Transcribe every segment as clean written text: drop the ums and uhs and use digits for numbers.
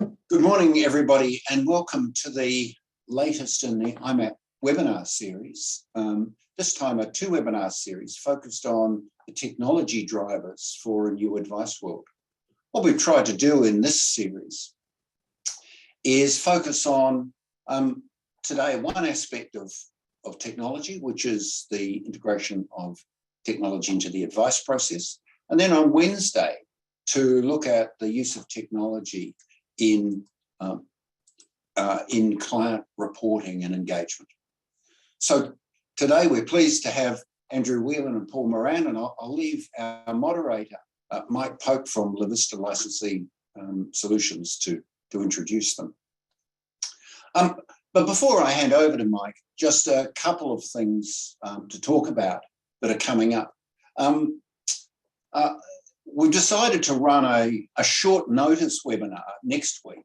Good morning, everybody, and welcome to the latest in the IMAP webinar series. This time a 2 webinar series focused on the technology drivers for a new advice world. What we've tried to do in this series is focus on today one aspect of technology, which is the integration of technology into the advice process. And then on Wednesday, to look at the use of technology in client reporting and engagement. So today we're pleased to have Andrew Whelan and Paul Moran, and I'll leave our moderator, Mike Pope from La Vista Licensing Solutions to introduce them. But before I hand over to Mike, just a couple of things to talk about that are coming up. We've decided to run a short notice webinar next week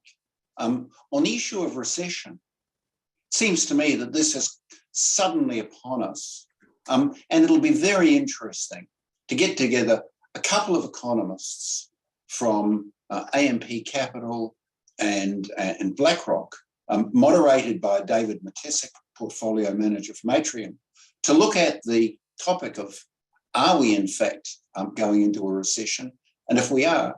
on the issue of recession. It seems to me that this is suddenly upon us, and it'll be very interesting to get together a couple of economists from AMP Capital and BlackRock, moderated by David Matesic, portfolio manager from Atrium, to look at the topic of, are we in fact going into a recession? And if we are,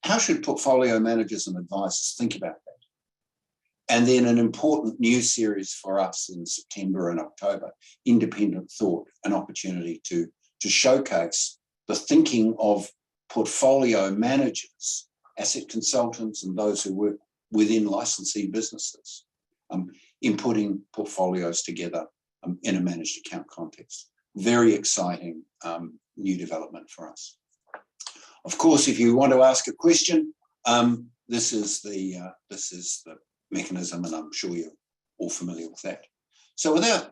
how should portfolio managers and advisors think about that? And then an important news series for us in September and October, Independent Thought, an opportunity to showcase the thinking of portfolio managers, asset consultants, and those who work within licensee businesses in putting portfolios together in a managed account context. Very exciting new development for us. Of course, if you want to ask a question, this is the mechanism, and I'm sure you're all familiar with that. So without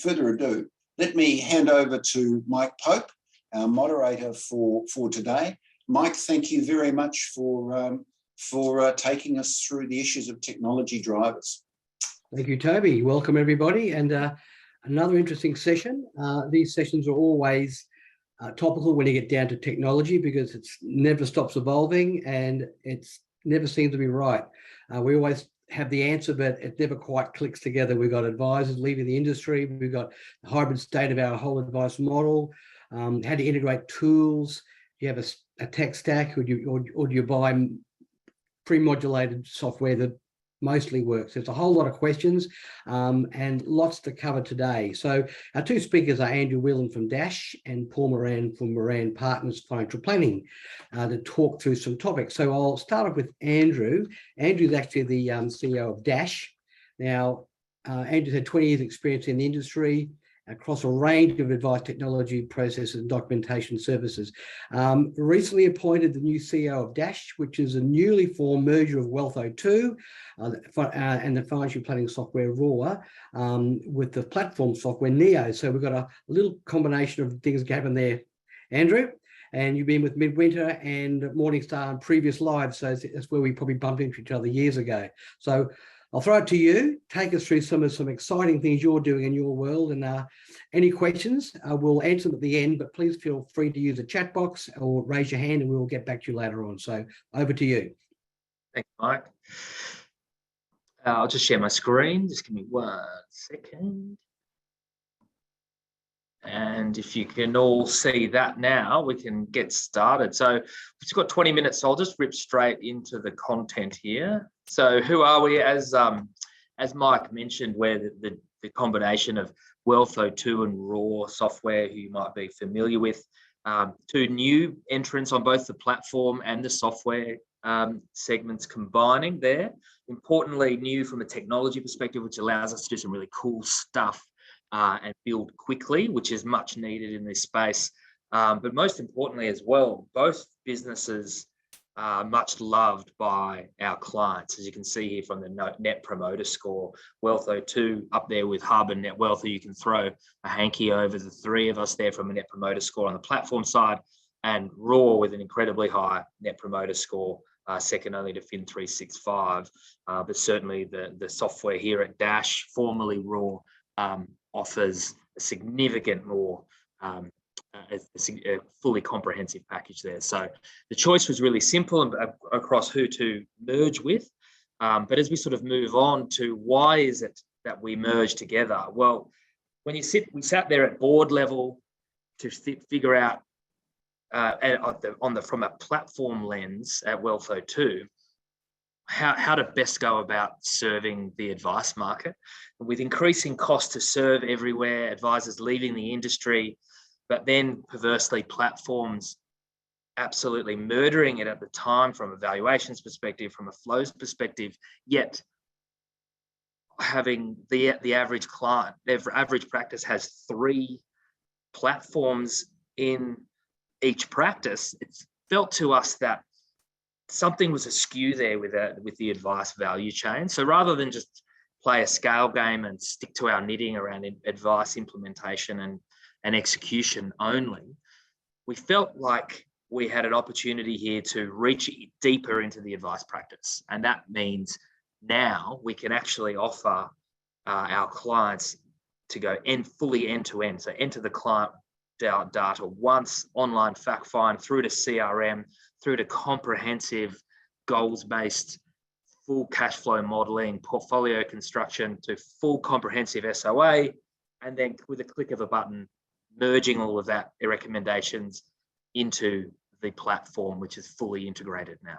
further ado, let me hand over to Mike Pope, our moderator for today. Mike, thank you very much for taking us through the issues of technology drivers. Thank you, Toby. Welcome, everybody. And another interesting session. These sessions are always topical when you get down to technology, because it never stops evolving and it's never seems to be right. We always have the answer, but it never quite clicks together. We've got advisors leaving the industry. We've got the hybrid state of our whole advice model, how to integrate tools. Do you have a tech stack, or do you buy pre-modulated software that mostly works? There's a whole lot of questions and lots to cover today. So our 2 speakers are Andrew Whelan from Dash and Paul Moran from Moran Partners Financial Planning to talk through some topics. So I'll start off with Andrew. Andrew's actually the CEO of Dash. Now, Andrew's had 20 years experience in the industry across a range of advice technology processes and documentation services. Recently appointed the new CEO of Dash, which is a newly formed merger of Wealth02 and the financial planning software Raw with the platform software Neo. So we've got a little combination of things going there, Andrew. And you've been with Midwinter and Morningstar on previous lives, so that's where we probably bumped into each other years ago. So I'll throw it to you. Take us through some exciting things you're doing in your world, and any questions, we'll answer them at the end, but please feel free to use the chat box or raise your hand and we'll get back to you later on. So over to you. Thanks, Mike. I'll just share my screen. Just give me 1 second. And if you can all see that now, we can get started. So we've just got 20 minutes, so I'll just rip straight into the content here. So who are we? As Mike mentioned, we're the combination of Wealth02 and Raw software, who you might be familiar with. 2 new entrants on both the platform and the software segments combining there. Importantly, new from a technology perspective, which allows us to do some really cool stuff and build quickly, which is much needed in this space. But most importantly as well, both businesses are much loved by our clients. As you can see here from the Net Promoter Score, Wealth02 up there with Hub and Net Wealth, you can throw a hanky over the 3 of us there from a Net Promoter Score on the platform side, and Raw with an incredibly high Net Promoter Score, second only to Fin365. But certainly the software here at Dash, formerly Raw, offers a significant more a fully comprehensive package there. So the choice was really simple across who to merge with. But as we sort of move on to why is it that we merge together? Well, we sat there at board level to figure out from a platform lens at Wealth02, how to best go about serving the advice market. With increasing cost to serve everywhere, advisors leaving the industry, but then perversely platforms absolutely murdering it at the time from a valuations perspective, from a flows perspective, yet having the average client, their average practice has 3 platforms in each practice. It's felt to us that something was askew there with the advice value chain. So rather than just play a scale game and stick to our knitting around advice implementation and execution only, we felt like we had an opportunity here to reach deeper into the advice practice. And that means now we can actually offer our clients to go fully end-to-end. So enter the client data once, online fact find, through to CRM, through to comprehensive goals-based full cash flow modeling, portfolio construction, to full comprehensive SOA, and then with a click of a button, merging all of that recommendations into the platform, which is fully integrated now.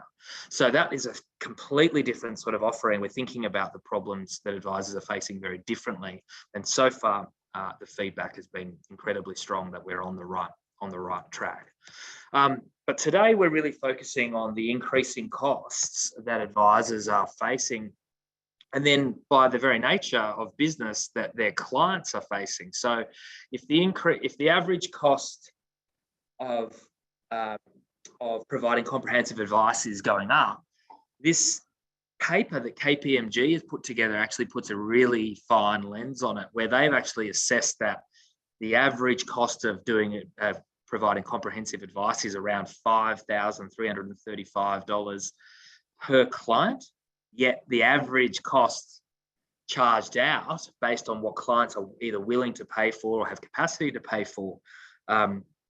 So that is a completely different sort of offering. We're thinking about the problems that advisors are facing very differently. And so far, the feedback has been incredibly strong that we're on the right track. But today we're really focusing on the increasing costs that advisors are facing, and then by the very nature of business that their clients are facing. So if the average cost of providing comprehensive advice is going up, this paper that KPMG has put together actually puts a really fine lens on it, where they've actually assessed that the average cost of providing comprehensive advice is around $5,335 per client, yet the average cost charged out based on what clients are either willing to pay for or have capacity to pay for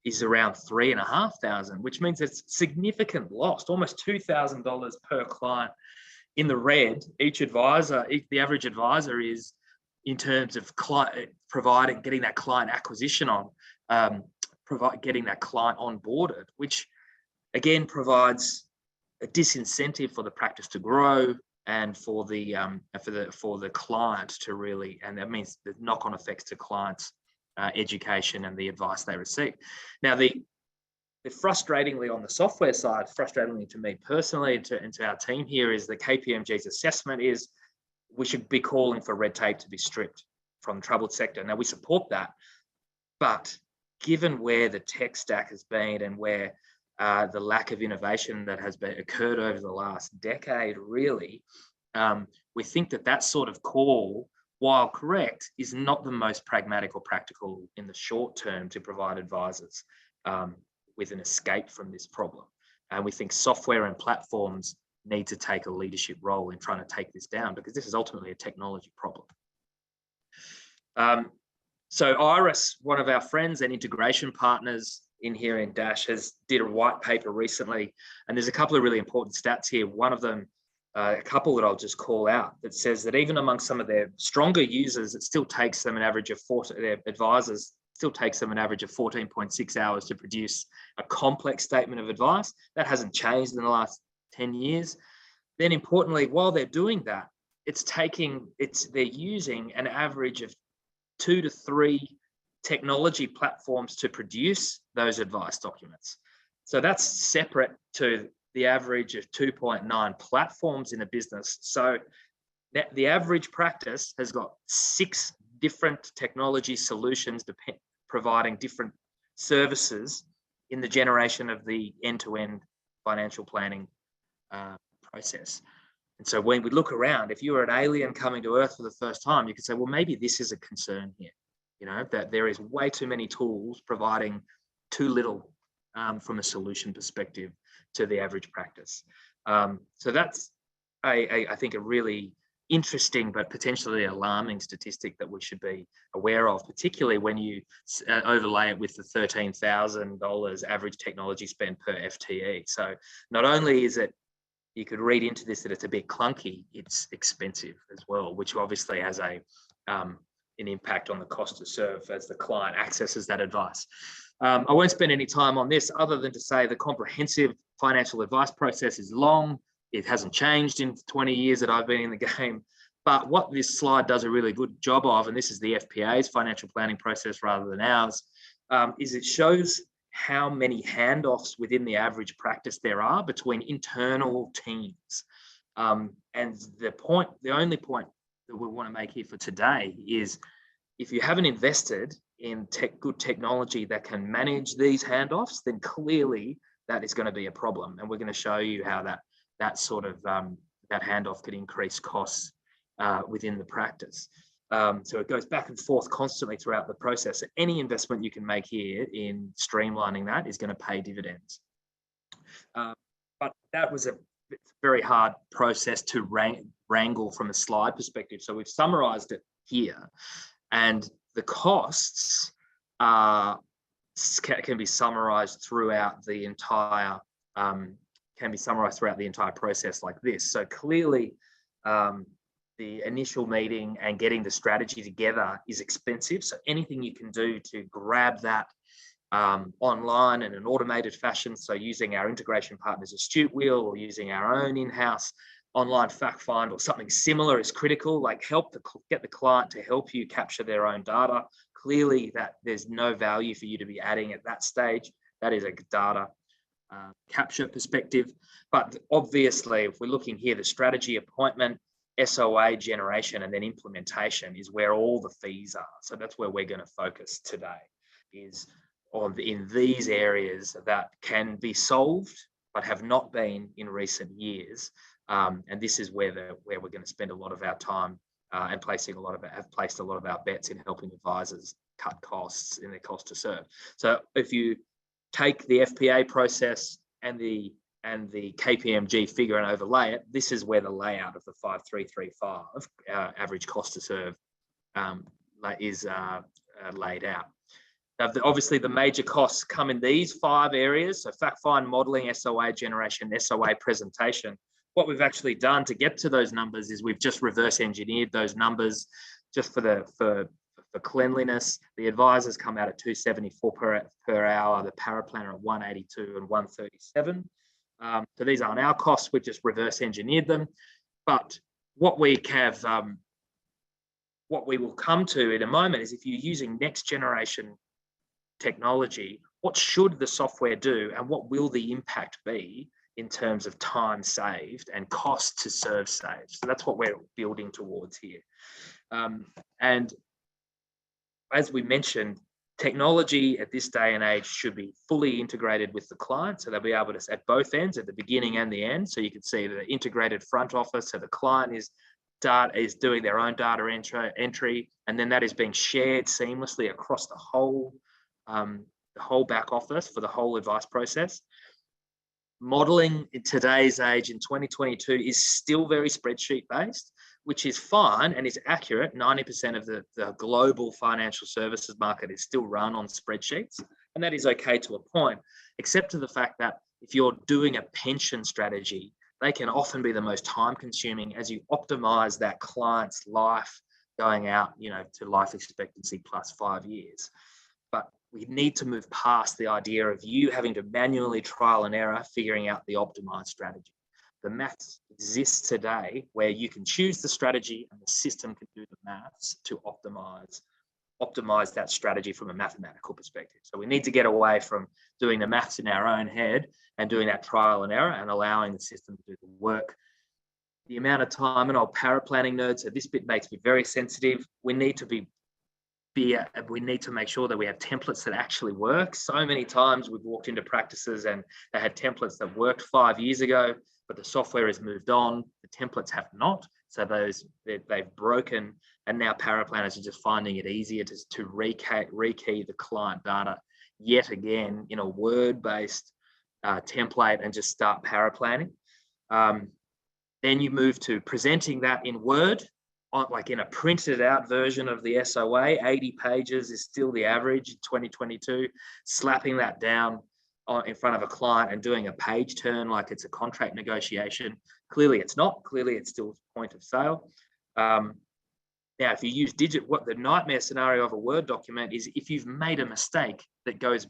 is around $3,500, which means it's significant loss, almost $2,000 per client in the red. The average advisor is, in terms of getting that client acquisition getting that client onboarded, which again provides a disincentive for the practice to grow and for the client to really, and that means the knock-on effects to clients' education and the advice they receive. Now, the frustratingly on the software side, frustratingly to me personally and to our team here, is the KPMG's assessment is we should be calling for red tape to be stripped from the troubled sector. Now, we support that, but given where the tech stack has been and where the lack of innovation that has occurred over the last decade, really, we think that sort of call, while correct, is not the most pragmatic or practical in the short term to provide advisors with an escape from this problem. And we think software and platforms need to take a leadership role in trying to take this down, because this is ultimately a technology problem. So Iris, one of our friends and integration partners in here in Dash, did a white paper recently, and there's a couple of really important stats here. One of them, a couple that I'll just call out, that says that even among some of their stronger users, it still takes them an average of their advisors still takes them an average of 14.6 hours to produce a complex statement of advice. That hasn't changed in the last 10 years. Then importantly, while they're doing that, they're using an average of 2 to 3 technology platforms to produce those advice documents. So that's separate to the average of 2.9 platforms in a business. So the average practice has got 6 different technology solutions providing different services in the generation of the end-to-end financial planning process. And so when we look around, if you were an alien coming to Earth for the first time, you could say, well, maybe this is a concern here, that there is way too many tools providing too little from a solution perspective to the average practice. So that's, I think, a really interesting but potentially alarming statistic that we should be aware of, particularly when you overlay it with the $13,000 average technology spend per FTE. So not only is it, you could read into this that it's a bit clunky, it's expensive as well, which obviously has an impact on the cost to serve as the client accesses that advice. I won't spend any time on this other than to say the comprehensive financial advice process is long. It hasn't changed in 20 years that I've been in the game. But what this slide does a really good job of, and this is the FPA's financial planning process rather than ours, is it shows how many handoffs within the average practice there are between internal teams. And the only point that we want to make here for today is if you haven't invested in good technology that can manage these handoffs, then clearly that is going to be a problem. And we're going to show you how that sort of that handoff could increase costs within the practice. So it goes back and forth constantly throughout the process. So any investment you can make here in streamlining that is going to pay dividends. But that was a very hard process to wrangle from a slide perspective. So we've summarized it here, and the costs can be summarized throughout the entire process like this. So clearly, the initial meeting and getting the strategy together is expensive. So anything you can do to grab that online in an automated fashion, so using our integration partners Astute Wheel or using our own in-house online fact find or something similar is critical. Like get the client to help you capture their own data. Clearly that there's no value for you to be adding at that stage. That is a data capture perspective. But obviously, if we're looking here, the strategy appointment, SOA generation, and then implementation is where all the fees are. So that's where we're going to focus today, is in these areas that can be solved but have not been in recent years. And this is where we're going to spend a lot of our time and have placed a lot of our bets in helping advisors cut costs in their cost to serve. So if you take the FPA process and the KPMG figure and overlay it, this is where the layout of the 5335 average cost to serve is laid out. Now, obviously, the major costs come in these 5 areas. So fact find, modelling, SOA generation, SOA presentation. What we've actually done to get to those numbers is we've just reverse engineered those numbers just for cleanliness. The advisors come out at $274 per hour, the paraplanner at $182 and $137. So these aren't our costs, we've just reverse engineered them. But what we will come to in a moment is if you're using next generation technology, what should the software do and what will the impact be in terms of time saved and cost to serve saved? So that's what we're building towards here. And as we mentioned, technology at this day and age should be fully integrated with the client. So they'll be able to, at both ends, at the beginning and the end. So you can see the integrated front office. So the client is doing their own data entry, and then that is being shared seamlessly across the whole back office for the whole advice process. Modeling in today's age in 2022 is still very spreadsheet based, which is fine and is accurate. 90% of the global financial services market is still run on spreadsheets, and that is okay to a point, except to the fact that if you're doing a pension strategy, they can often be the most time consuming as you optimize that client's life going out, to life expectancy plus 5 years. But we need to move past the idea of you having to manually trial and error, figuring out the optimized strategy. The maths exists today where you can choose the strategy and the system can do the maths to optimize that strategy from a mathematical perspective. So we need to get away from doing the maths in our own head and doing that trial and error and allowing the system to do the work. The amount of time, and I'll paraplanning nerds, so this bit makes me very sensitive. We need to make sure that we have templates that actually work. So many times we've walked into practices and they had templates that worked 5 years ago, but the software has moved on. The templates have not. So they've broken, and now paraplanners are just finding it easier to rekey the client data yet again in a Word-based template and just start paraplanning. Then you move to presenting that in Word, like in a printed out version of the SOA. 80 pages is still the average in 2022. Slapping that down in front of a client and doing a page turn like it's a contract negotiation. Clearly it's not. Clearly it's still point of sale. Now, if you use what the nightmare scenario of a Word document is, if you've made a mistake that goes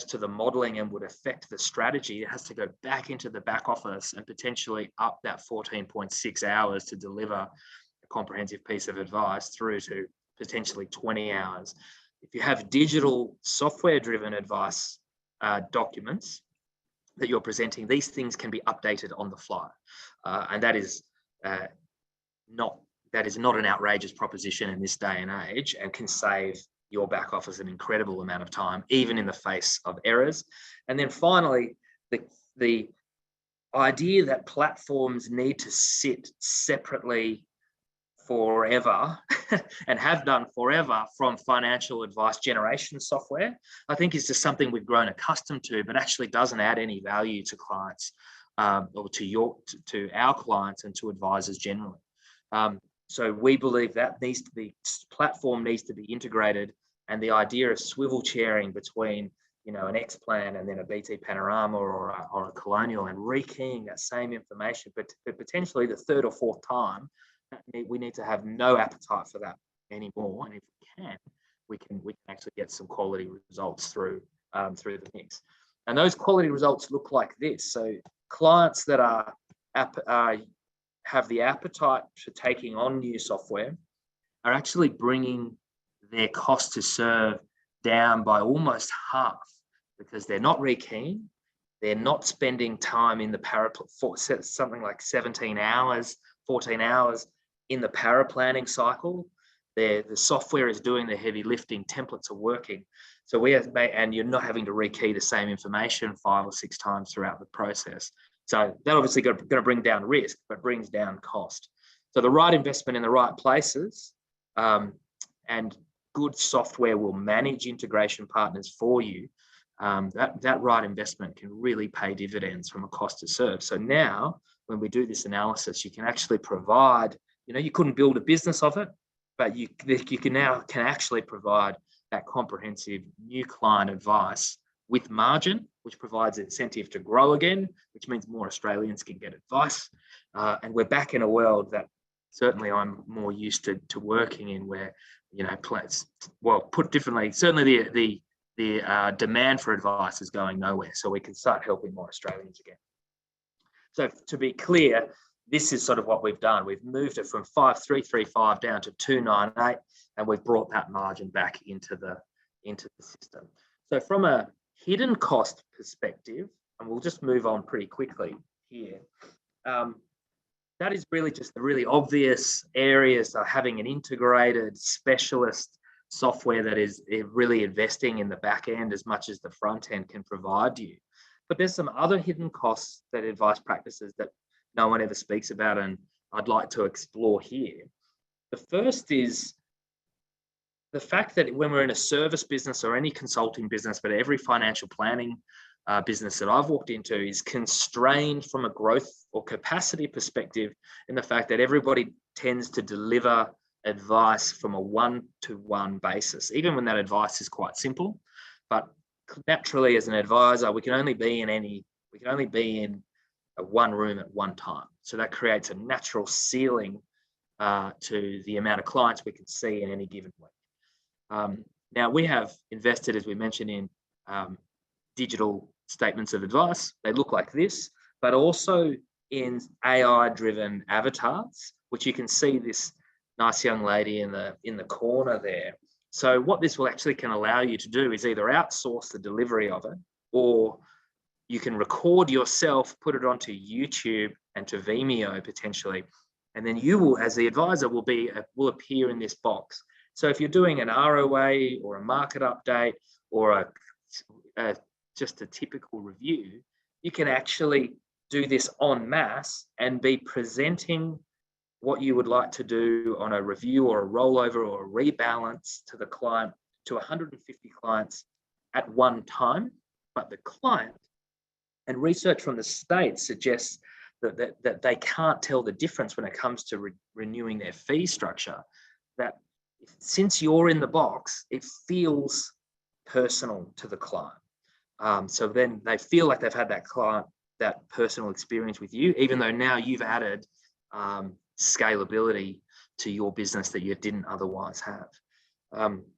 to the modeling and would affect the strategy, it has to go back into the back office and potentially up that 14.6 hours to deliver a comprehensive piece of advice through to potentially 20 hours. If you have digital software-driven advice documents that you're presenting, these things can be updated on the fly. And that is not an outrageous proposition in this day and age, and can save your back office an incredible amount of time, even in the face of errors. And then finally, the idea that platforms need to sit separately forever and have done forever from financial advice generation software, I think is just something we've grown accustomed to, but actually doesn't add any value to clients or to our clients and to advisors generally. So we believe that platform needs to be integrated, and the idea of swivel chairing between, an X-Plan and then a BT Panorama or a Colonial and rekeying that same information, but potentially the third or fourth time, we need to have no appetite for that anymore. And if we can actually get some quality results through the mix. And those quality results look like this. So clients that have the appetite for taking on new software are actually bringing their cost to serve down by almost half, because they're not rekeying, they're not spending time in the something like 17 hours, 14 hours in the paraplanning cycle. The software is doing the heavy lifting, templates are working. So and you're not having to rekey the same information 5 or 6 times throughout the process. So that obviously going to bring down risk, but brings down cost. So the right investment in the right places, and good software will manage integration partners for you. That right investment can really pay dividends from a cost to serve. So now, when we do this analysis, you can actually provide, you couldn't build a business of it, but you can actually provide that comprehensive new client advice with margin, which provides incentive to grow again, which means more Australians can get advice. And we're back in a world that certainly I'm more used to working in, where, put differently, certainly the demand for advice is going nowhere. So we can start helping more Australians again. So to be clear, this is sort of what we've done. We've moved it from 5,335 down to 298, and we've brought that margin back into the system. So from a hidden cost perspective, and we'll just move on pretty quickly here, that is really just the really obvious areas of having an integrated specialist software that is really investing in the back end as much as the front end can provide you. But there's some other hidden costs that advice practices that no one ever speaks about, and I'd like to explore here. The first is the fact that when we're in a service business or any consulting business, but every financial planning business that I've walked into is constrained from a growth or capacity perspective, in the fact that everybody tends to deliver advice from a one-to-one basis, even when that advice is quite simple. But naturally, as an advisor, we can only be in a one room at one time. So that creates a natural ceiling to the amount of clients we can see in any given week. Now, we have invested, as we mentioned, in digital statements of advice. They look like this, but also in AI-driven avatars, which you can see this nice young lady in the corner there. So what this will actually can allow you to do is either outsource the delivery of it, or you can record yourself, put it onto YouTube and to Vimeo potentially, and then you will, as the advisor, will appear in this box. So if you're doing an ROA or a market update or just a typical review, you can actually do this en masse and be presenting what you would like to do on a review or a rollover or a rebalance to the client, to 150 clients at one time. But the client, and research from the States suggests that they can't tell the difference when it comes to renewing their fee structure. That since you're in the box, it feels personal to the client. So then they feel like they've had that personal experience with you, even though now you've added scalability to your business that you didn't otherwise have.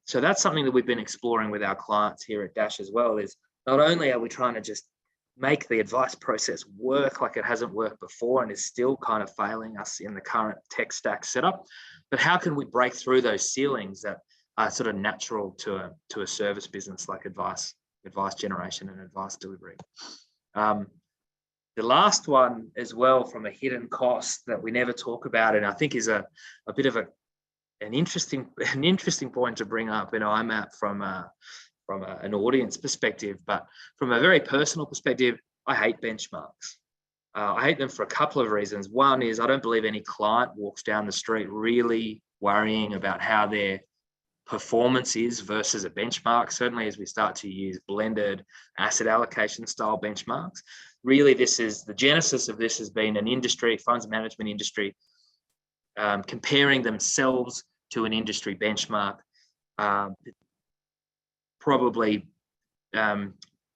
So that's something that we've been exploring with our clients here at Dash as well, is not only are we trying to just make the advice process work like it hasn't worked before and is still kind of failing us in the current tech stack setup, but how can we break through those ceilings that are sort of natural to a service business like advice generation and advice delivery. The last one as well, from a hidden cost that we never talk about, and I think is a bit of an interesting point to bring up in IMAP from an audience perspective, but from a very personal perspective, I hate benchmarks. I hate them for a couple of reasons. One is I don't believe any client walks down the street really worrying about how their performance is versus a benchmark. Certainly as we start to use blended asset allocation style benchmarks, really the genesis of this has been an industry, funds management industry, comparing themselves to an industry benchmark, probably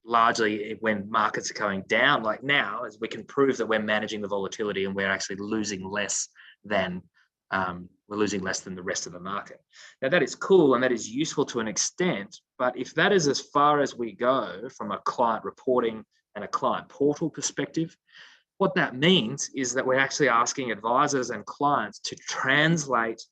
largely when markets are going down, like now, as we can prove that we're managing the volatility and we're actually losing less than the rest of the market. Now that is cool and that is useful to an extent, but if that is as far as we go from a client reporting and a client portal perspective, what that means is that we're actually asking advisors and clients to translate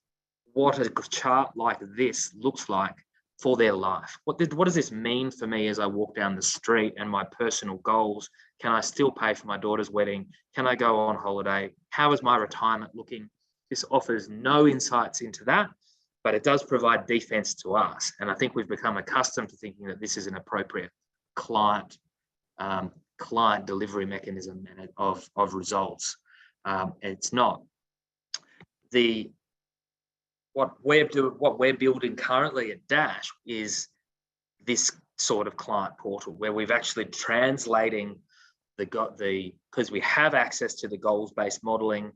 what a chart like this looks like for their life. What does this mean for me as I walk down the street and my personal goals? Can I still pay for my daughter's wedding? Can I go on holiday? How is my retirement looking? This offers no insights into that, but it does provide defense to us. And I think we've become accustomed to thinking that this is an appropriate client delivery mechanism of results. It's not. What we're building currently at Dash is this sort of client portal where we've actually translating because we have access to the goals-based modeling,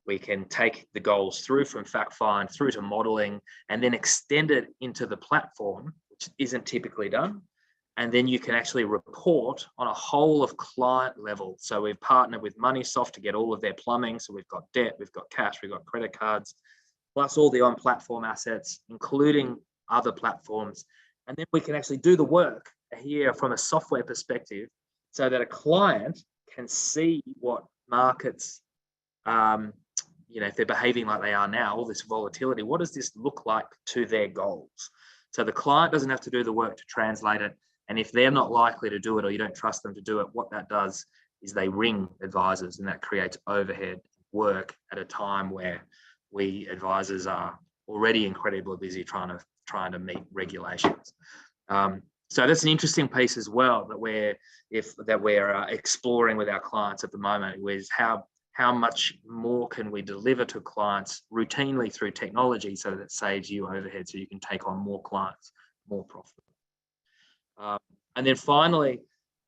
we can take the goals through from fact find through to modeling and then extend it into the platform, which isn't typically done. And then you can actually report on a whole of client level. So we've partnered with MoneySoft to get all of their plumbing. So we've got debt, we've got cash, we've got credit cards, plus all the on-platform assets, including other platforms. And then we can actually do the work here from a software perspective so that a client can see what markets, if they're behaving like they are now, all this volatility, what does this look like to their goals? So the client doesn't have to do the work to translate it. And if they're not likely to do it or you don't trust them to do it, what that does is they ring advisors, and that creates overhead work at a time where we advisors are already incredibly busy trying to meet regulations. So that's an interesting piece as well that we're exploring with our clients at the moment, is how much more can we deliver to clients routinely through technology so that it saves you overhead so you can take on more clients more profitably. And then finally,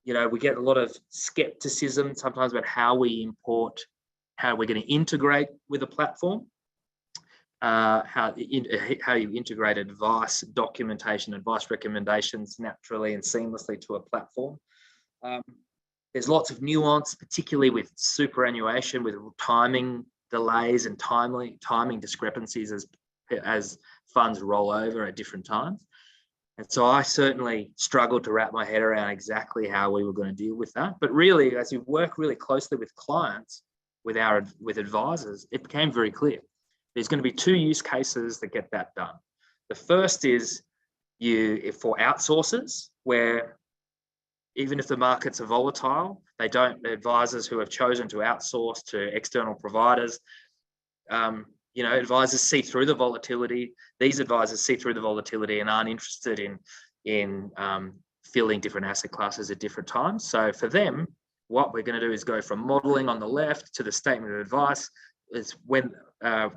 we get a lot of skepticism sometimes about how we're going to integrate with a platform, how you integrate advice, documentation, advice recommendations naturally and seamlessly to a platform. There's lots of nuance, particularly with superannuation, with timing delays and timing discrepancies as funds roll over at different times. And so I certainly struggled to wrap my head around exactly how we were going to deal with that. But really, as you work really closely with clients, with advisors, it became very clear. There's going to be two use cases that get that done. The first is for outsourcers, where even if the markets are volatile, the advisors who have chosen to outsource to external providers, advisors see through the volatility. These advisors see through the volatility and aren't interested in filling different asset classes at different times. So for them, what we're going to do is go from modeling on the left to the statement of advice. Is when the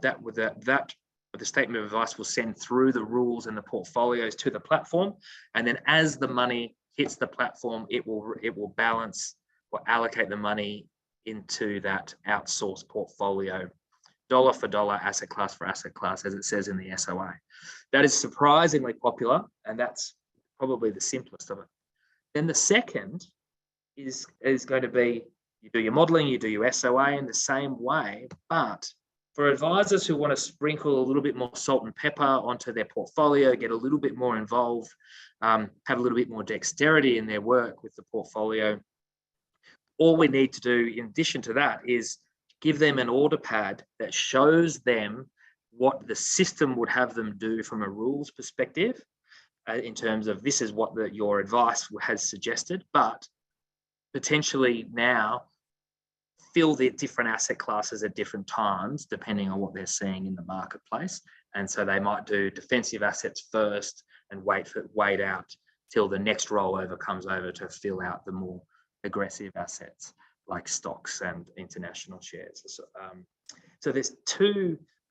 statement of advice will send through the rules and the portfolios to the platform, and then as the money hits the platform, it will balance or allocate the money into that outsourced portfolio, dollar for dollar, asset class for asset class, as it says in the SOA. That is surprisingly popular, and that's probably the simplest of it. Then the second is going to be, you do your modeling, you do your SOA in the same way, but for advisors who want to sprinkle a little bit more salt and pepper onto their portfolio, get a little bit more involved, have a little bit more dexterity in their work with the portfolio, all we need to do in addition to that is give them an order pad that shows them what the system would have them do from a rules perspective, in terms of this is what your advice has suggested, but potentially now fill the different asset classes at different times, depending on what they're seeing in the marketplace. And so they might do defensive assets first and wait out till the next rollover comes over to fill out the more aggressive assets like stocks and international shares. So there's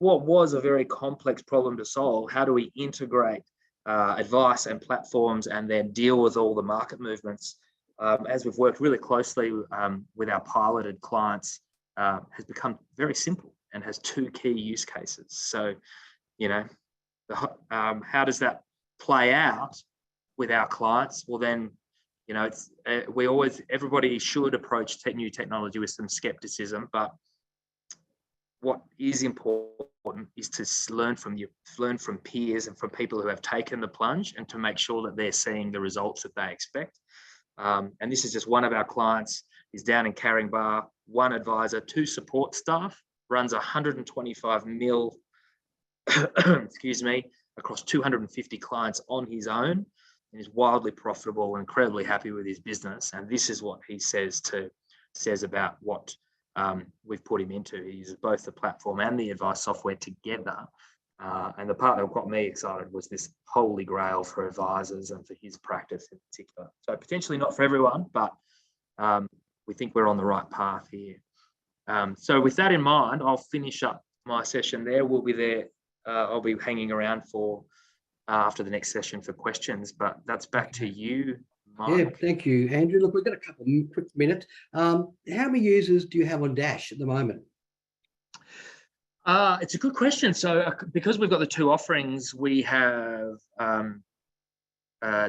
what was a very complex problem to solve. How do we integrate advice and platforms and then deal with all the market movements? As we've worked really closely with our piloted clients, has become very simple and has two key use cases. So, how does that play out with our clients? Well, then, everybody should approach new technology with some skepticism, but what is important is to learn from peers and from people who have taken the plunge, and to make sure that they're seeing the results that they expect. And this is just one of our clients. He's down in Caringbah, one advisor, 2 support staff, runs 125 mil, excuse me, across 250 clients on his own, and is wildly profitable and incredibly happy with his business. And this is what he says about what we've put him into. He uses both the platform and the advice software together. And the part that got me excited was this holy grail for advisors and for his practice in particular. So potentially not for everyone, but we think we're on the right path here. So with that in mind, I'll finish up my session there. We'll be there. I'll be hanging around for after the next session for questions, but that's back to you, Mike. Yeah, thank you, Andrew. Look, we've got a couple of quick minutes. How many users do you have on Dash at the moment? It's a good question. So because we've got the 2 offerings, we have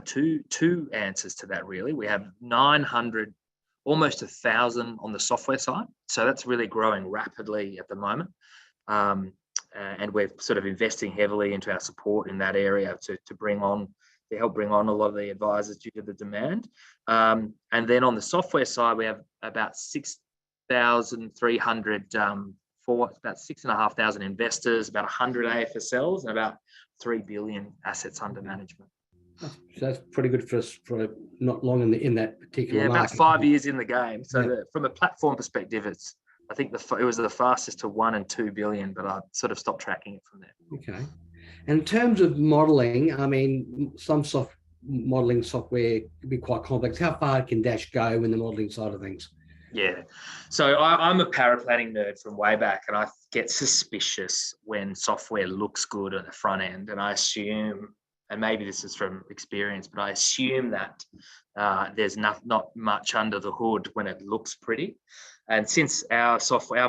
two answers to that, really. We have 900, almost 1,000 on the software side. So that's really growing rapidly at the moment. And we're sort of investing heavily into our support in that area to help bring on a lot of the advisors due to the demand. And then on the software side, we have about 6,300 about 6,500 investors, about 100 AFSLs, and about 3 billion assets under management. So that's pretty good for not long in that particular market. About 5 years in the game. So from a platform perspective, I think it was the fastest to 1 and 2 billion, but I sort of stopped tracking it from there. Okay. And in terms of modelling, I mean, some modelling software can be quite complex. How far can Dash go in the modelling side of things? Yeah. So I'm a paraplanning nerd from way back, and I get suspicious when software looks good on the front end. And I assume, and maybe this is from experience, but I assume that there's not much under the hood when it looks pretty. And since our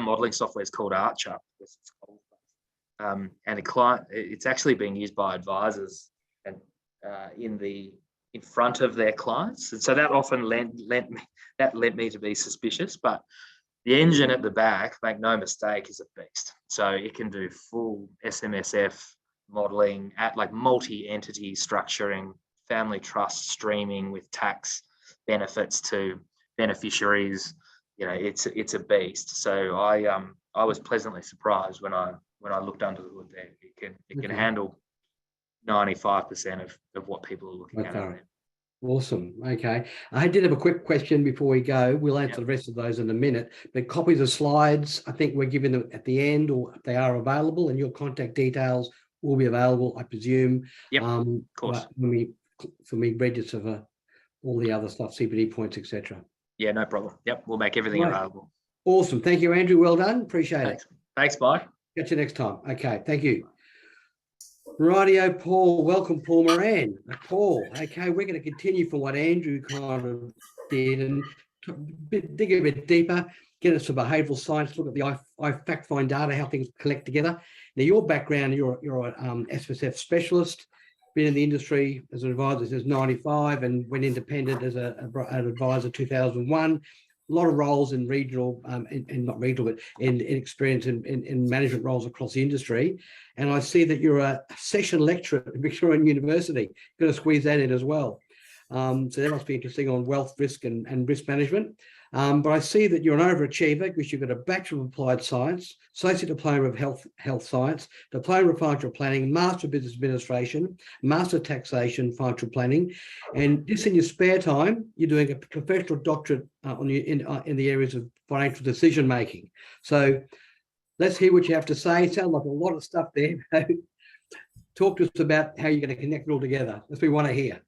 modeling software is called Archer, and it's actually being used by advisors and in front of their clients, and so that often led me to be suspicious. But the engine at the back, make no mistake, is a beast. So it can do full SMSF modeling at like multi-entity structuring, family trust streaming with tax benefits to beneficiaries. It's a beast. So I was pleasantly surprised when I looked under the hood there. It can handle 95% of what people are looking at. There. Awesome. Okay. I did have a quick question before we go. We'll answer the rest of those in a minute. But copies of slides, I think we're giving them at the end, or they are available, and your contact details will be available, I presume. Yep, of course. For me, register for all the other stuff, CPD points, etc. Yeah, no problem. Yep, we'll make everything available. Awesome. Thank you, Andrew. Well done. Appreciate it. Thanks, Mike. Catch you next time. Okay. Thank you. Rightio, Paul. Welcome, Paul Moran. Paul, okay, we're going to continue from what Andrew kind of did and dig a bit deeper. get into behavioural science, look at the fact find data, how things collect together. Now, your background, you're an SPSF specialist, been in the industry as an advisor since '95 and went independent as an advisor 2001. A lot of roles in regional, not regional, but in experience in management roles across the industry. And I see that you're a session lecturer at Victorian University. Going to squeeze that in as well. So that must be interesting on wealth, risk and risk management. But I see that you're an overachiever because you've got a Bachelor of Applied Science, Associate Diploma of Health Science, Diploma of Financial Planning, Master of Business Administration, Master of Taxation, Financial Planning. And just in your spare time, you're doing a professional doctorate in the areas of financial decision making. So let's hear what you have to say. It sounds like a lot of stuff there. Talk to us about how you're going to connect it all together. That's what we want to hear.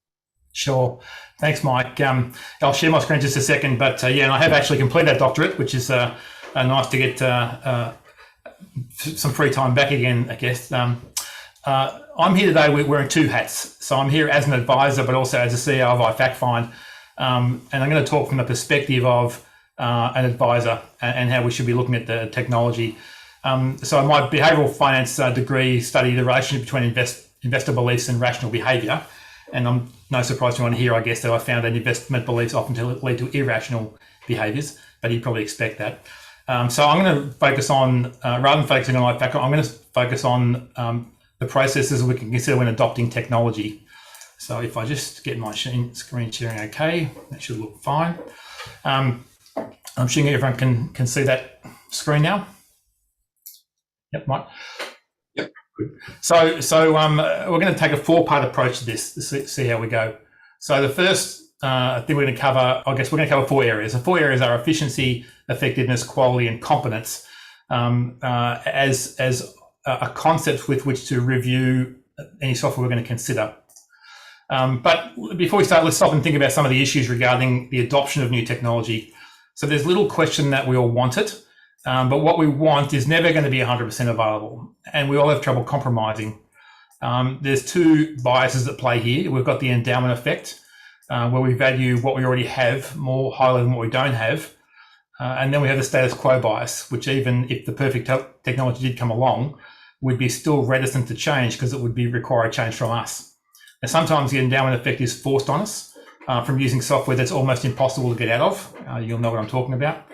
Sure. Thanks, Mike. I'll share my screen in just a second, but and I have actually completed that doctorate, which is nice to get some free time back again, I guess. I'm here today wearing two hats. So I'm here as an advisor, but also as a CEO of iFactFind. And I'm going to talk from the perspective of an advisor and how we should be looking at the technology. So my behavioural finance degree studied the relationship between investor beliefs and rational behaviour. And I'm no surprise to anyone here, I guess, that I found that investment beliefs often lead to irrational behaviours, but you'd probably expect that. So I'm going to focus on, rather than focusing on iFactFind, I'm going to focus on the processes we can consider when adopting technology. So if I just get my screen sharing okay, that should look fine. I'm assuming everyone can see that screen now. Yep, Mike. Yep. Good. So we're going to take a four-part approach to this to see how we go. So the first thing we're going to cover, I guess we're going to cover four areas. The four areas are efficiency, effectiveness, quality, and competence as a concept with which to review any software we're going to consider. But before we start, let's stop and think about some of the issues regarding the adoption of new technology. So there's little question that we all want it. But what we want is never going to be 100% available, and we all have trouble compromising. There's two biases at play here. We've got the endowment effect, where we value what we already have more highly than what we don't have. And then we have the status quo bias, which even if the perfect technology did come along, we'd be still reticent to change because it would require a change from us. And sometimes the endowment effect is forced on us from using software that's almost impossible to get out of. You'll know what I'm talking about.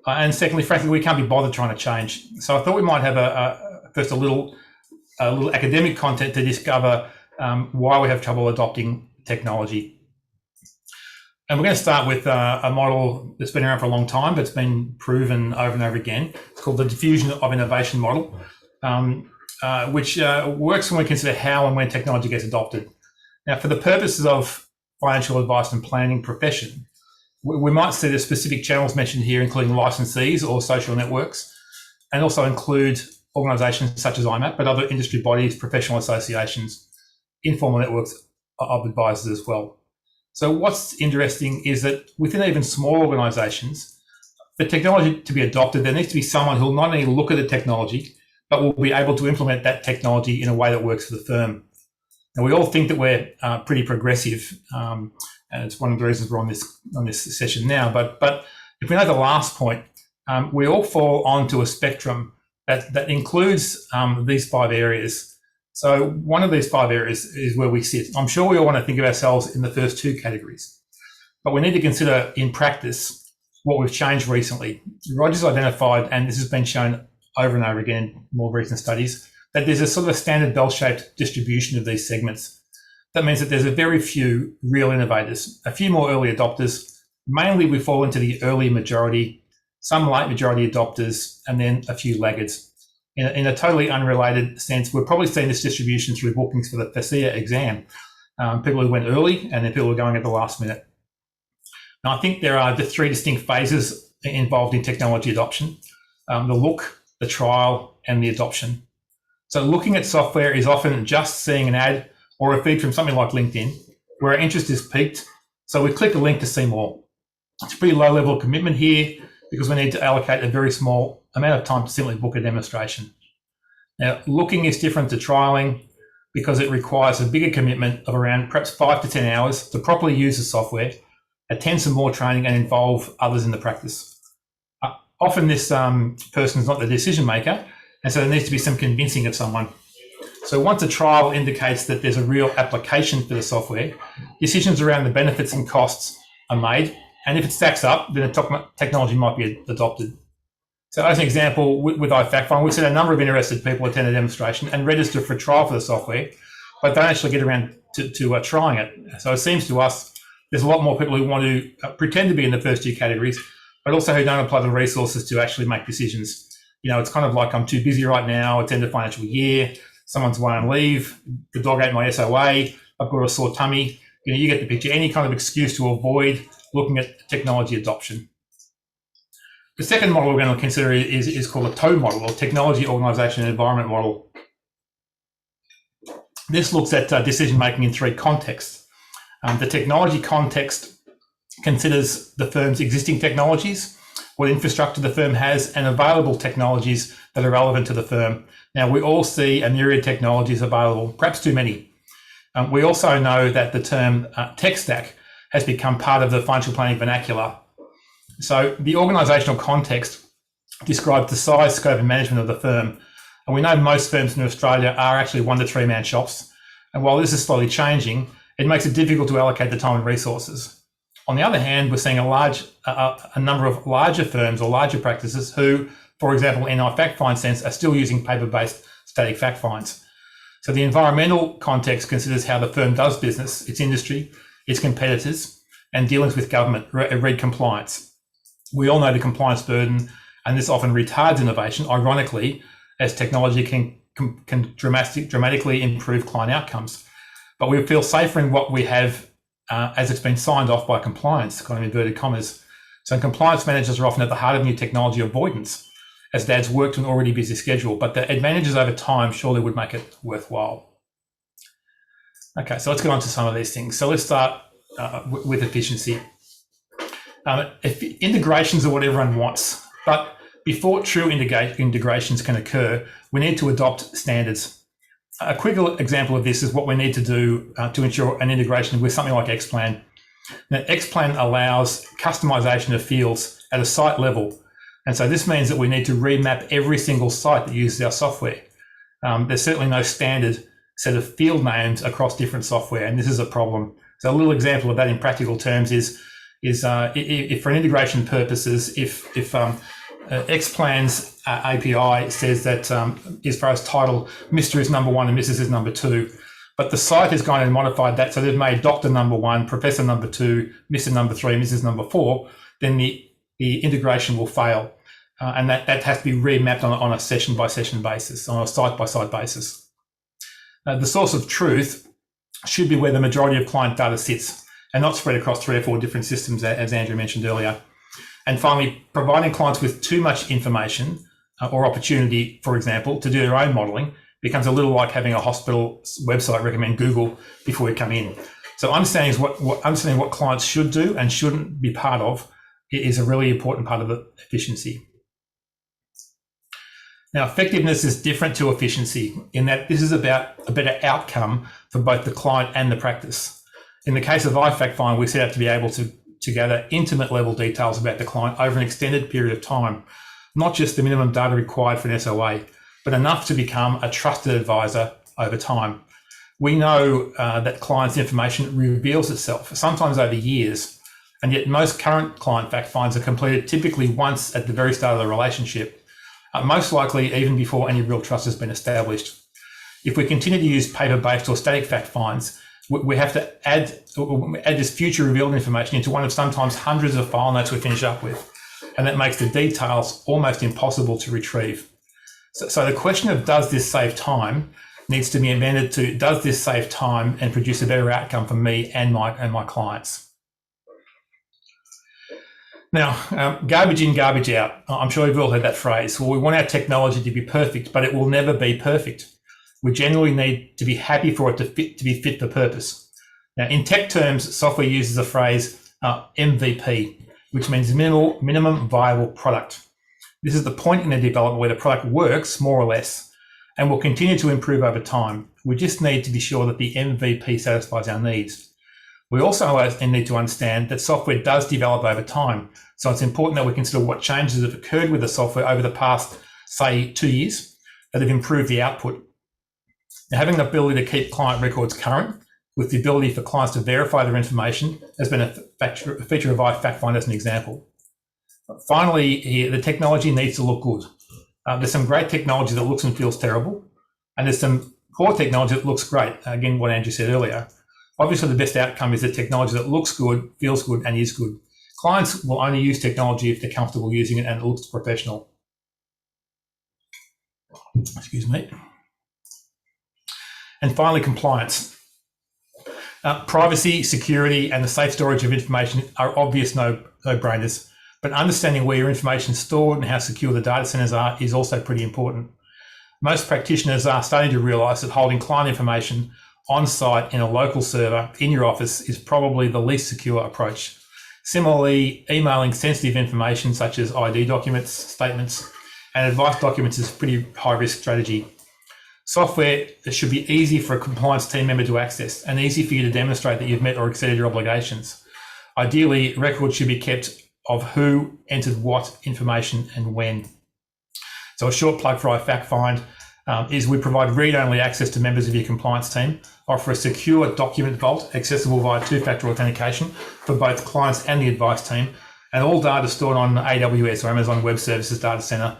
And secondly, frankly, we can't be bothered trying to change. So I thought we might have first a little academic content to discover why we have trouble adopting technology. And we're going to start with a model that's been around for a long time, but it's been proven over and over again. It's called the diffusion of innovation model, which works when we consider how and when technology gets adopted. Now, for the purposes of financial advice and planning profession, we might see the specific channels mentioned here, including licensees or social networks, and also include organisations such as IMAP, but other industry bodies, professional associations, informal networks of advisors as well. So what's interesting is that within even small organisations, for technology to be adopted, there needs to be someone who will not only look at the technology, but will be able to implement that technology in a way that works for the firm. And we all think that we're pretty progressive, and it's one of the reasons we're on this session now. But if we know the last point, we all fall onto a spectrum that includes these five areas. So one of these five areas is where we sit. I'm sure we all want to think of ourselves in the first two categories, but we need to consider in practice what we've changed recently. Roger's identified, and this has been shown over and over again in more recent studies, that there's a sort of a standard bell-shaped distribution of these segments. That means that there's a very few real innovators, a few more early adopters. Mainly we fall into the early majority, some late majority adopters, and then a few laggards. In a totally unrelated sense, we're probably seeing this distribution through bookings for the FASEA exam. People who went early and then people who are going at the last minute. Now, I think there are the three distinct phases involved in technology adoption: the look, the trial, and the adoption. So looking at software is often just seeing an ad or a feed from something like LinkedIn, where our interest is piqued. So we click a link to see more. It's a pretty low level of commitment here because we need to allocate a very small amount of time to simply book a demonstration. Now, looking is different to trialing because it requires a bigger commitment of around perhaps 5 to 10 hours to properly use the software, attend some more training and involve others in the practice. often this person is not the decision maker, and so there needs to be some convincing of someone. So once a trial indicates that there's a real application for the software, decisions around the benefits and costs are made, and if it stacks up, then the technology might be adopted. So as an example, with iFactFind, we've seen a number of interested people attend a demonstration and register for a trial for the software, but don't actually get around to trying it. So it seems to us there's a lot more people who want to pretend to be in the first two categories, but also who don't apply the resources to actually make decisions. You know, it's kind of like, I'm too busy right now, it's end of financial year, someone's away on leave, the dog ate my SOA, I've got a sore tummy. You know, you get the picture. Any kind of excuse to avoid looking at technology adoption. The second model we're going to consider is called a TOE model, or Technology, Organisation and Environment Model. This looks at decision making in three contexts. The technology context considers the firm's existing technologies, what infrastructure the firm has, and available technologies that are relevant to the firm. Now, we all see a myriad of technologies available, perhaps too many. We also know that the term tech stack has become part of the financial planning vernacular. So the organisational context describes the size, scope and management of the firm. And we know most firms in Australia are actually 1 to 3 man shops. And while this is slowly changing, it makes it difficult to allocate the time and resources. On the other hand, we're seeing a number of larger firms or larger practices who, for example, in our fact find sense, are still using paper-based static fact finds. So the environmental context considers how the firm does business, its industry, its competitors, and dealings with government, read compliance. We all know the compliance burden, and this often retards innovation, ironically, as technology can dramatically improve client outcomes. But we feel safer in what we have as it's been signed off by compliance, kind of inverted commas. So compliance managers are often at the heart of new technology avoidance, as dad's worked on an already busy schedule, but the advantages over time surely would make it worthwhile. Okay, so let's get on to some of these things. So let's start with efficiency. Integrations are what everyone wants, but before true integrations can occur, we need to adopt standards. A quick example of this is what we need to do to ensure an integration with something like Xplan. Now, Xplan allows customization of fields at a site level. And so this means that we need to remap every single site that uses our software. There's certainly no standard set of field names across different software, and this is a problem. So a little example of that in practical terms is if for integration purposes, if Xplan's API says that as far as title, Mr. is number 1 and Mrs. is number 2, but the site has gone and modified that, so they've made Dr. number 1, Professor number 2, Mr. number 3, Mrs. number 4, then the integration will fail, and that has to be remapped on a session-by-session basis, on a site-by-site basis. The source of truth should be where the majority of client data sits, and not spread across 3 or 4 different systems, as Andrew mentioned earlier. And finally, providing clients with too much information or opportunity, for example, to do their own modelling becomes a little like having a hospital website recommend Google before you come in. So understanding what clients should do and shouldn't be part of is a really important part of the efficiency. Now, effectiveness is different to efficiency in that this is about a better outcome for both the client and the practice. In the case of iFactFind, we set out to be able to gather intimate level details about the client over an extended period of time, not just the minimum data required for an SOA, but enough to become a trusted advisor over time. We know that clients' information reveals itself, sometimes over years, and yet most current client fact finds are completed typically once at the very start of the relationship, most likely even before any real trust has been established. If we continue to use paper-based or static fact finds, we have to add this future revealed information into one of sometimes hundreds of file notes we finish up with, and that makes the details almost impossible to retrieve. So the question of does this save time needs to be amended to does this save time and produce a better outcome for me and my clients. Now, garbage in, garbage out. I'm sure you've all heard that phrase. Well, we want our technology to be perfect, but it will never be perfect. We generally need to be happy for it to be fit for purpose. Now, in tech terms, software uses a phrase MVP, which means minimum viable product. This is the point in the development where the product works more or less and will continue to improve over time. We just need to be sure that the MVP satisfies our needs. We also need to understand that software does develop over time. So it's important that we consider what changes have occurred with the software over the past, say, 2 years that have improved the output. Now, having the ability to keep client records current with the ability for clients to verify their information has been a feature of iFactFind as an example. Finally, here, the technology needs to look good. There's some great technology that looks and feels terrible, and there's some poor technology that looks great. Again, what Andrew said earlier. Obviously, the best outcome is the technology that looks good, feels good, and is good. Clients will only use technology if they're comfortable using it and it looks professional. Excuse me. And finally, compliance. Privacy, security, and the safe storage of information are obvious no-brainers, but understanding where your information is stored and how secure the data centers are is also pretty important. Most practitioners are starting to realise that holding client information on site in a local server in your office is probably the least secure approach. Similarly, emailing sensitive information such as ID documents, statements, and advice documents is a pretty high-risk strategy. Software should be easy for a compliance team member to access and easy for you to demonstrate that you've met or exceeded your obligations. Ideally, records should be kept of who entered what information and when. So a short plug for iFactFind is we provide read-only access to members of your compliance team, offer a secure document vault accessible via two-factor authentication for both clients and the advice team, and all data stored on AWS or Amazon Web Services data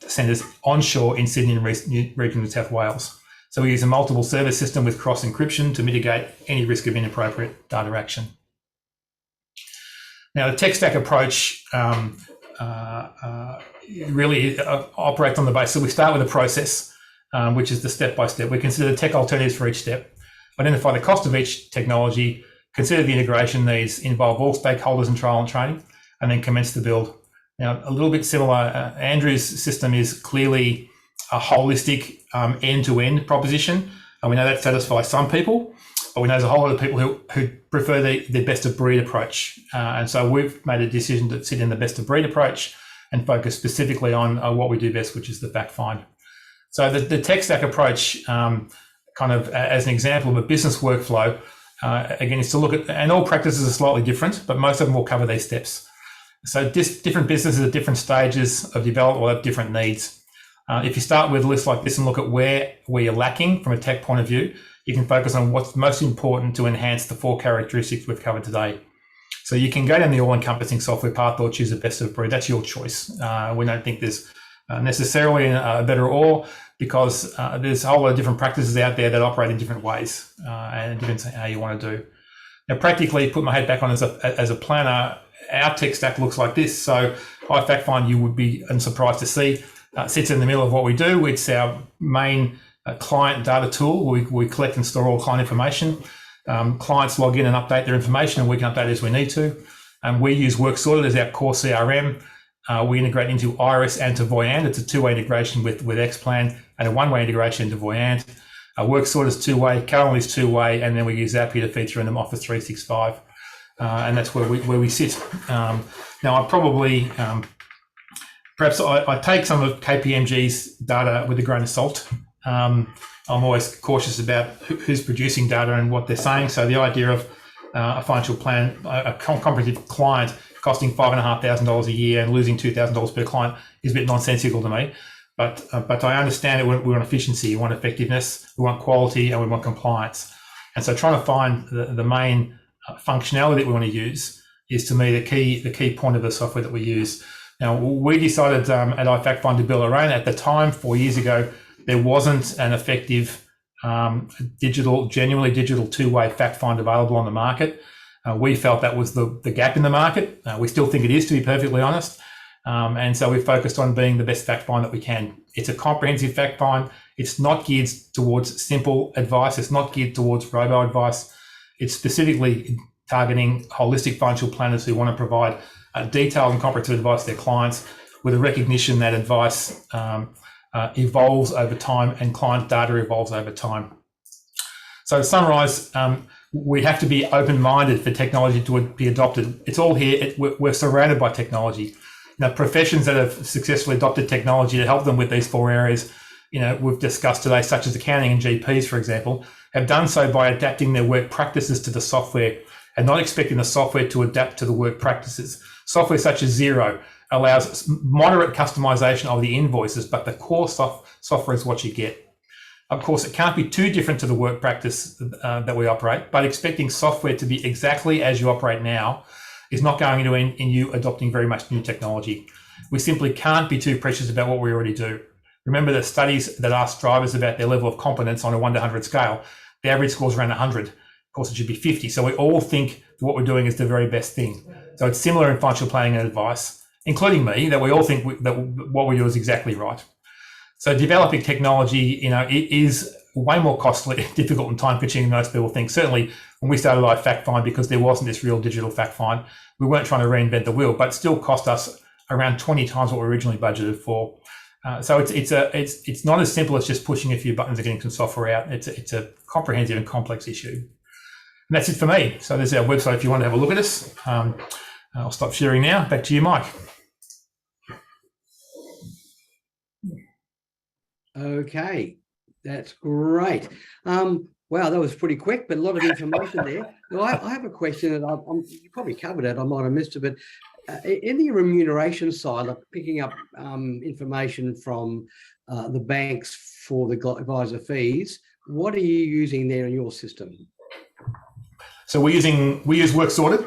centers onshore in Sydney and Regional New South Wales. So we use a multiple service system with cross encryption to mitigate any risk of inappropriate data action. Now, the tech stack approach really operates on the basis. So we start with a process, which is the step-by-step. We consider the tech alternatives for each step, identify the cost of each technology, consider the integration needs, involve all stakeholders in trial and training, and then commence the build. Now, a little bit similar, Andrew's system is clearly a holistic end-to-end proposition. And we know that satisfies some people, but we know there's a whole lot of people who prefer the best-of-breed approach. And so we've made a decision to sit in the best-of-breed approach and focus specifically on what we do best, which is the fact find. So the tech stack approach, kind of as an example of a business workflow, again, is to look at, and all practices are slightly different, but most of them will cover these steps. So different businesses at different stages of development will have different needs. If you start with a list like this and look at where you're lacking from a tech point of view, you can focus on what's most important to enhance the 4 characteristics we've covered today. So you can go down the all-encompassing software path or choose a best of breed. That's your choice. We don't think there's necessarily a better or, because there's a whole lot of different practices out there that operate in different ways, and it depends on how you want to do. Now, practically, put my head back on as a planner, our tech stack looks like this. So iFactFind, you would be unsurprised to see, sits in the middle of what we do. It's our main client data tool. We collect and store all client information. Clients log in and update their information, and we can update it as we need to. We use WorkSorted as our core CRM. We integrate into Iris and to Voyant. It's a two-way integration with Xplan and a one-way integration into Voyant. WorkSorted is two-way, Calendar is two-way, and then we use Zapier to feed through in Office 365. And that's where we sit. Now, I probably, perhaps I take some of KPMG's data with a grain of salt. I'm always cautious about who's producing data and what they're saying. So the idea of a financial plan, a comprehensive client costing $5,500 a year and losing $2,000 per client is a bit nonsensical to me. But I understand it. We want efficiency, we want effectiveness, we want quality, and we want compliance. And so trying to find the main functionality that we want to use is, to me, the key point of the software that we use. Now, we decided at iFactFind to build our own. At the time, 4 years ago, there wasn't an effective genuinely digital two-way fact find available on the market. We felt that was the gap in the market. We still think it is, to be perfectly honest. And so we focused on being the best fact find that we can. It's a comprehensive fact find. It's not geared towards simple advice. It's not geared towards robo advice. It's specifically targeting holistic financial planners who want to provide detailed and comprehensive advice to their clients, with a recognition that advice evolves over time and client data evolves over time. So to summarise, we have to be open-minded for technology to be adopted. It's all here. We're surrounded by technology. Now, professions that have successfully adopted technology to help them with these 4 areas we've discussed today, such as accounting and GPs, for example, have done so by adapting their work practices to the software and not expecting the software to adapt to the work practices. Software such as Xero allows moderate customization of the invoices, but the core software is what you get. Of course, it can't be too different to the work practice that we operate, but expecting software to be exactly as you operate now is not going to end in you adopting very much new technology. We simply can't be too precious about what we already do. Remember that studies that ask drivers about their level of competence on a 1 to 100 scale, the average score is around 100. Of course, it should be 50. So we all think that what we're doing is the very best thing. So it's similar in financial planning and advice, including me, that we all think that what we do is exactly right. So developing technology, it is way more costly, difficult and time consuming than most people think. Certainly when we started iFactFind, because there wasn't this real digital fact find, we weren't trying to reinvent the wheel, but it still cost us around 20 times what we originally budgeted for. So it's not as simple as just pushing a few buttons and getting some software out. It's a comprehensive and complex issue. And that's it for me. So there's our website if you want to have a look at us. I'll stop sharing now. Back to you, Mike. Okay, that's great. Wow, that was pretty quick, but a lot of information there. Well, I have a question, and you probably covered it. I might have missed it, but in the remuneration side, like picking up information from the banks for the advisor fees, what are you using there in your system? So we use work sorted.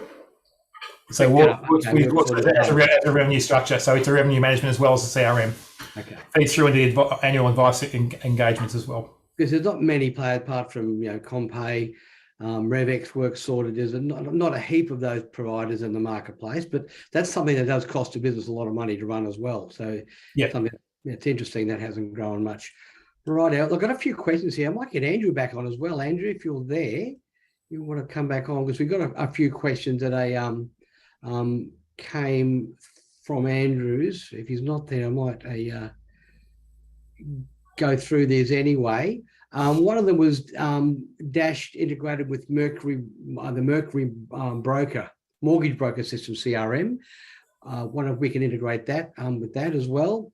So we work sorted as a revenue structure. So it's a revenue management as well as a CRM. Okay. Feeds through into the annual advice engagements as well. Because there's not many players apart from Compay, RevX, Work Sorted. There's not a heap of those providers in the marketplace, but that's something that does cost a business a lot of money to run as well. So something it's interesting that hasn't grown much. Right out. I've got a few questions here. I might get Andrew back on as well. Andrew, if you're there, you want to come back on because we've got a few questions that came from Andrews. If he's not there, I might go through these anyway. One of them was Dash integrated with Mercury, the Mercury mortgage broker system CRM. Wonder if we can integrate that with that as well.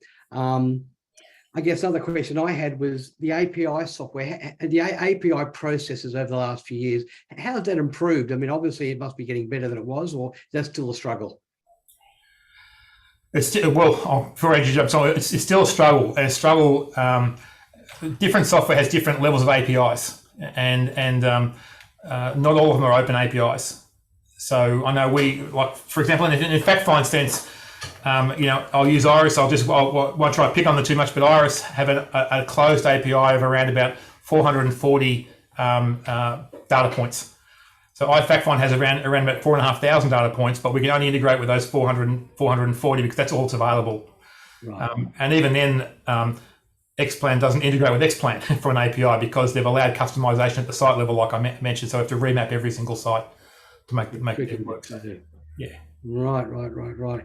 I guess another question I had was the API software, the API processes over the last few years. How has that improved? I mean, obviously it must be getting better than it was, or is that still a struggle? It's still, for Andrew, it's still a struggle. And a struggle. Different software has different levels of APIs, and not all of them are open APIs. So I know for example, in fact-find sense, I'll use Iris. I won't try to pick on them too much, but Iris have a closed API of around about 440 data points. So iFactFind has around about 4,500 data points, but we can only integrate with those 440 because that's all that's available. Right. And even then, Xplan doesn't integrate with Xplan for an API because they've allowed customization at the site level, like I mentioned. So we have to remap every single site to make it work. Yeah. Right.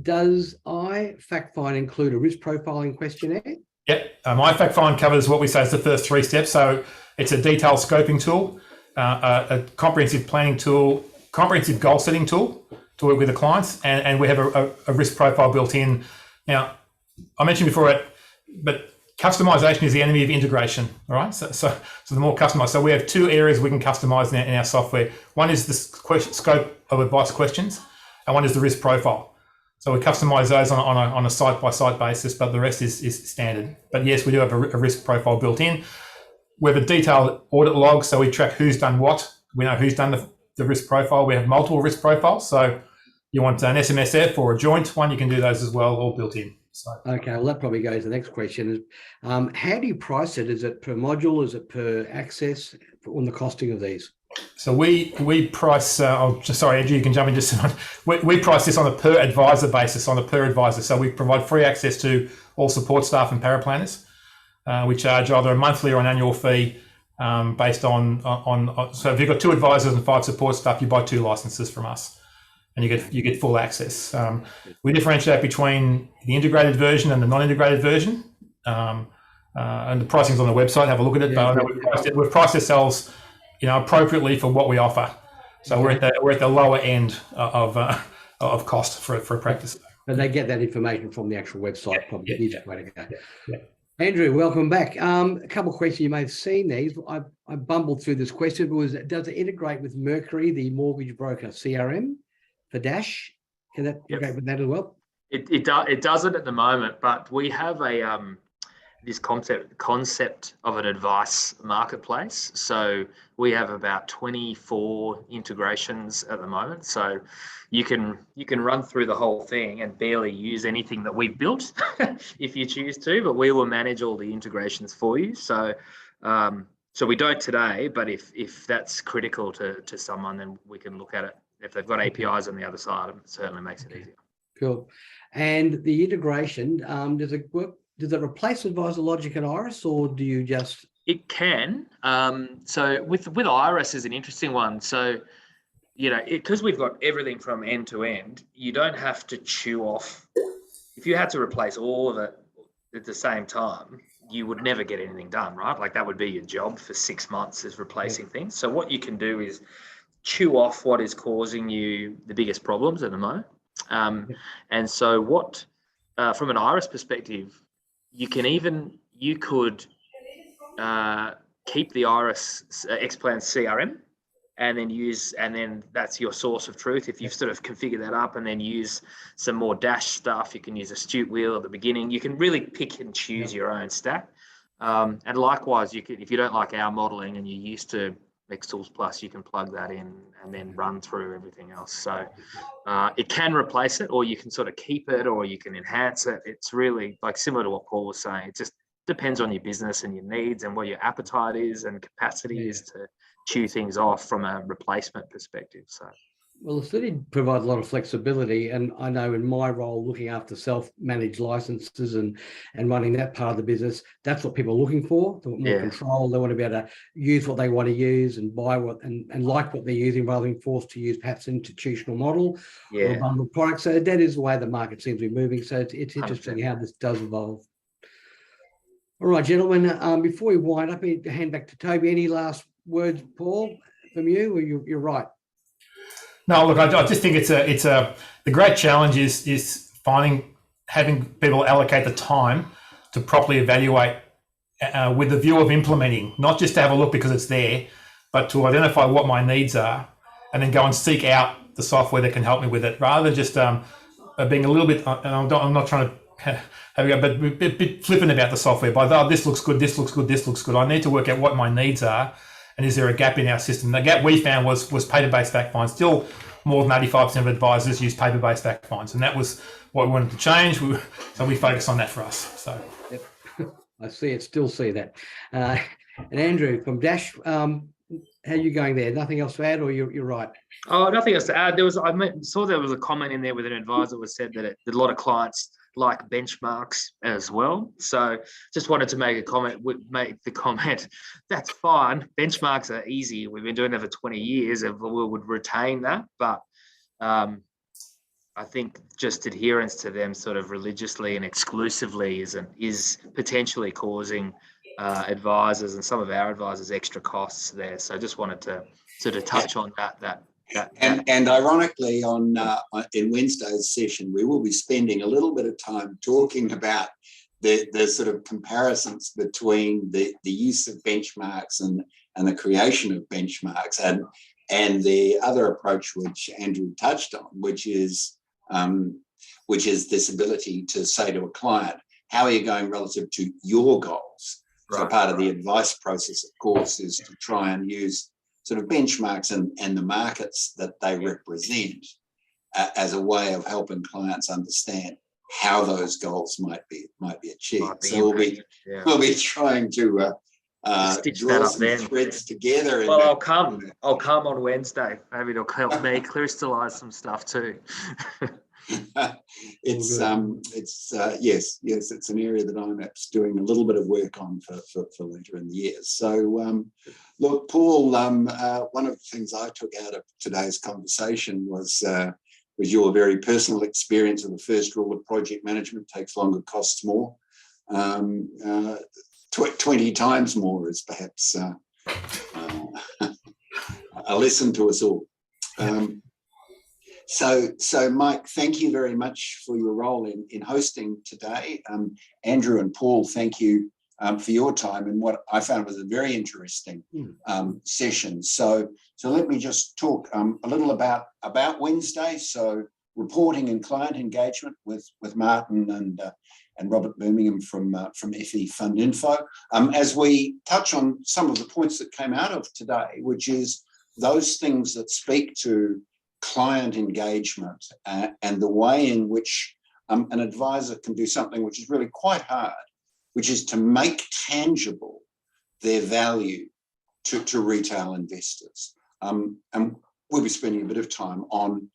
Does iFactFind include a risk profiling questionnaire? Yep. iFactFind covers what we say is the first 3 steps. So it's a detailed scoping tool, a comprehensive planning tool, comprehensive goal setting tool to work with the clients, and we have a risk profile built in. Now, I mentioned before, but customization is the enemy of integration. All right, so the more customized. So we have 2 areas we can customize in our software. One is the scope of advice questions, and one is the risk profile. So we customize those on a site-by-site basis, but the rest is standard. But yes, we do have a risk profile built in. We have a detailed audit log, so we track who's done what. We know who's done the risk profile. We have multiple risk profiles. So you want an SMSF or a joint one, you can do those as well, all built in. So. Okay, well, that probably goes to the next question. How do you price it? Is it per module? Is it per access on the costing of these? So we price, sorry, Andrew, you can jump in just a minute. We price this on a per advisor basis, So we provide free access to all support staff and paraplanners. We charge either a monthly or an annual fee based on so if you've got 2 advisors and 5 support staff, you buy 2 licenses from us. And you get full access. We differentiate between the integrated version and the non-integrated version, and the pricing's on the website. Have a look at it. Yeah, but we've priced ourselves, appropriately for what we offer. So we're at the lower end of cost for a practice. But they get that information from the actual website. Probably the easiest way to go. Yeah. Andrew, welcome back. A couple of questions you may have seen these. I bumbled through this question, but does it integrate with Mercury, the mortgage broker CRM for Dash? Can that integrate with that as well? It doesn't at the moment, but we have this concept of an advice marketplace. So we have about 24 integrations at the moment. So you can run through the whole thing and barely use anything that we've built if you choose to, but we will manage all the integrations for you. So we don't today, but if that's critical to someone, then we can look at it. If they've got APIs on the other side, it certainly makes it easier. Cool. And the integration, does it work? Does it replace Advisor Logic and Iris, or do you just? It can. So with Iris is an interesting one. So, because we've got everything from end to end, you don't have to chew off. If you had to replace all of it at the same time, you would never get anything done, right? Like that would be your job for 6 months, is replacing things. So what you can do is chew off what is causing you the biggest problems at the moment. And so what, from an Iris perspective, you could keep the Iris Xplan CRM and then that's your source of truth. If you've sort of configured that up and then use some more Dash stuff, you can use Astute Wheel at the beginning. You can really pick and choose your own stack. And likewise, if you don't like our modeling and you're used to Xtools Plus, you can plug that in and then run through everything else. So it can replace it, or you can sort of keep it, or you can enhance it. It's really like similar to what Paul was saying. It just depends on your business and your needs and what your appetite is and capacity is to chew things off from a replacement perspective. So. Well, it certainly provides a lot of flexibility, and I know in my role looking after self-managed licenses and running that part of the business, that's what people are looking for. They want more control. They want to be able to use what they want to use and buy what and like what they're using, rather than forced to use perhaps an institutional model or a bundled product. So that is the way the market seems to be moving. So it's interesting 100%. How this does evolve. All right, gentlemen. Before we wind up, I hand back to Toby. Any last words, Paul, from you? Or you're right. No, look, I just think the great challenge is having people allocate the time to properly evaluate with the view of implementing, not just to have a look because it's there, but to identify what my needs are and then go and seek out the software that can help me with it, rather than just being a little bit, and I'm not trying to but a bit flippant about the software. By this looks good, this looks good, this looks good. I need to work out what my needs are. And is there a gap in our system? The gap we found was paper-based fact finds. Still, more than 85% of advisors use paper-based fact finds, and that was what we wanted to change. So we focus on that for us. So, yep. I see it. Still see that. And Andrew from Dash, how are you going there? Nothing else to add, or you're right? Oh, nothing else to add. Saw there was a comment in there with an advisor was said that a lot of clients like benchmarks as well. So just wanted to make the comment, that's fine. Benchmarks are easy. We've been doing it for 20 years and we would retain that. But I think just adherence to them sort of religiously and exclusively is potentially causing advisors and some of our advisors extra costs there. So just wanted to sort of touch on that. And ironically, in Wednesday's session, we will be spending a little bit of time talking about the sort of comparisons between the use of benchmarks and the creation of benchmarks and the other approach which Andrew touched on, which is this ability to say to a client, how are you going relative to your goals? Right. So part of the advice process, of course, is to try and use sort of benchmarks and the markets that they represent as a way of helping clients understand how those goals might be achieved. So we'll be trying to stitch draw that up some then. threads together. Well, I'll come on Wednesday. Maybe it'll help me crystallize some stuff too. It's an area that I'm doing a little bit of work on for later in the year. So look, Paul, one of the things I took out of today's conversation was your very personal experience of the first rule of project management: takes longer, costs more. 20 times more is perhaps a lesson to us all. So Mike, thank you very much for your role in hosting today. Andrew and Paul, thank you for your time and what I found was a very interesting session. So let me just talk a little about Wednesday. So reporting and client engagement with Martin and Robert Birmingham from FE Fund Info. As we touch on some of the points that came out of today, which is those things that speak to client engagement and the way in which an advisor can do something which is really quite hard, which is to make tangible their value to retail investors. And we'll be spending a bit of time on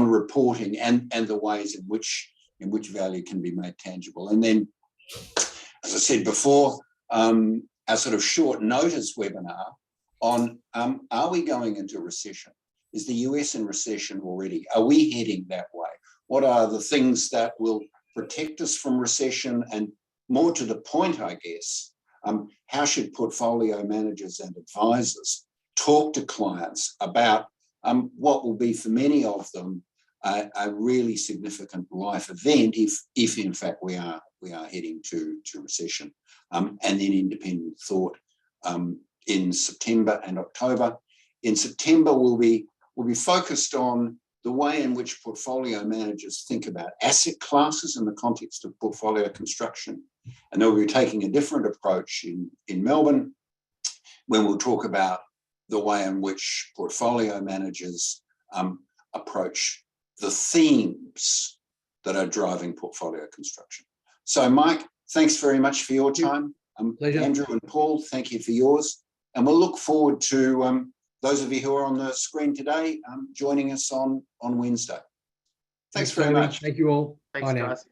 reporting and the ways in which value can be made tangible. And then, as I said before, our sort of short notice webinar on are we going into recession? Is the US in recession already? Are we heading that way? What are the things that will protect us from recession? And more to the point, I guess, how should portfolio managers and advisors talk to clients about what will be for many of them a really significant life event if in fact we are heading to recession. And then independent thought in September and October. In September, we'll be focused on the way in which portfolio managers think about asset classes in the context of portfolio construction. And then we'll be taking a different approach in Melbourne, when we'll talk about the way in which portfolio managers approach the themes that are driving portfolio construction. So Mike, thanks very much for your time. Pleasure. Andrew and Paul, thank you for yours. And we'll look forward to those of you who are on the screen today joining us on Wednesday. Thanks very much. Thank you all. Thanks, Bye now. guys.